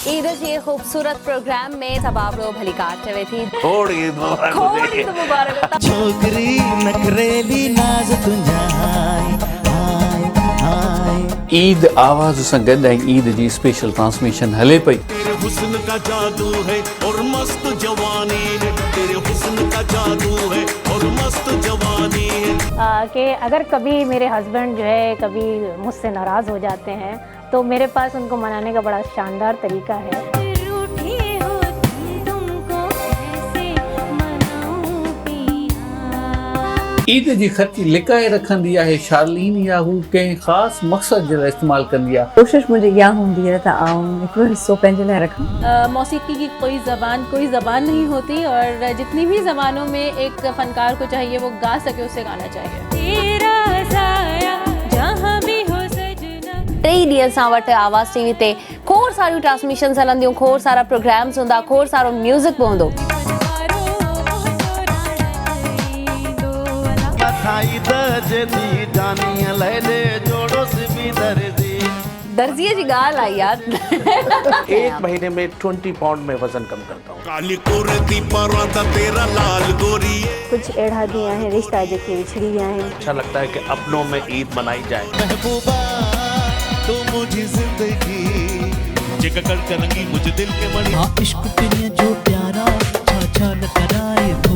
ईद जी खूबसूरत प्रोग्राम में सबाबरो भली काट चवे थी खोड़ ईद मुबारक छोकरी नखरेली नाज तुंहिंजा ईद आवाज़ सां गॾु ऐं ईद जी स्पेशल ट्रांसमिशन हले पई। तेरे हुस्न का जादू है और मस्त जवानी है, तेरे हुस्न का जादू है और मस्त जवानी है। कि अगर कभी मेरे हस्बैंड जो है कभी मुझसे नाराज़ हो जाते हैं तो मेरे पास उनको मनाने का बड़ा शानदार तरीका है। ईद जी ख़र्ची लिकाए रखंदी आहे शार्लीन, या हू कंहिं ख़ासि मक़सद जे लाइ इस्तेमालु कंदी आहे। कोशिश मुझे इहा हूंदी है त आऊं हिकिड़ो हिस्सो पंहिंजे लाइ रखां। मौसीकी की कोई ज़बान नहीं होती और जितनी भी ज़बानों में एक फ़नकार को चाहिए वो गा सके उसे गाना चाहिए। टे ॾींहं सां वटि आवाज़ टीवी ते खोड़ सारियूं ट्रांसमिशन्स हलंदियूं, खोड़ सारा प्रोग्राम्स हूंदा, खोड़ सारो म्यूज़िक बि हूंदो। दर्जीअ जी ॻाल्हि आई यार। एक महीने में 20 पाउंड में वजन कम करता हूँ। काली कोरती परांदा तेरा लाल गोरी। कुछ अहिड़ा ॾींहं आहिनि रिश्ता जेके विछड़ी विया आहिनि। अच्छा लगता है कि अपनों में ईद मनाई जाए। महबूबा तू मुझी जिंदगी जेका कर करंगी मुझे दिल के मणि। हाँ इश्क दुनिया जो प्यारा छा छा न कराए तो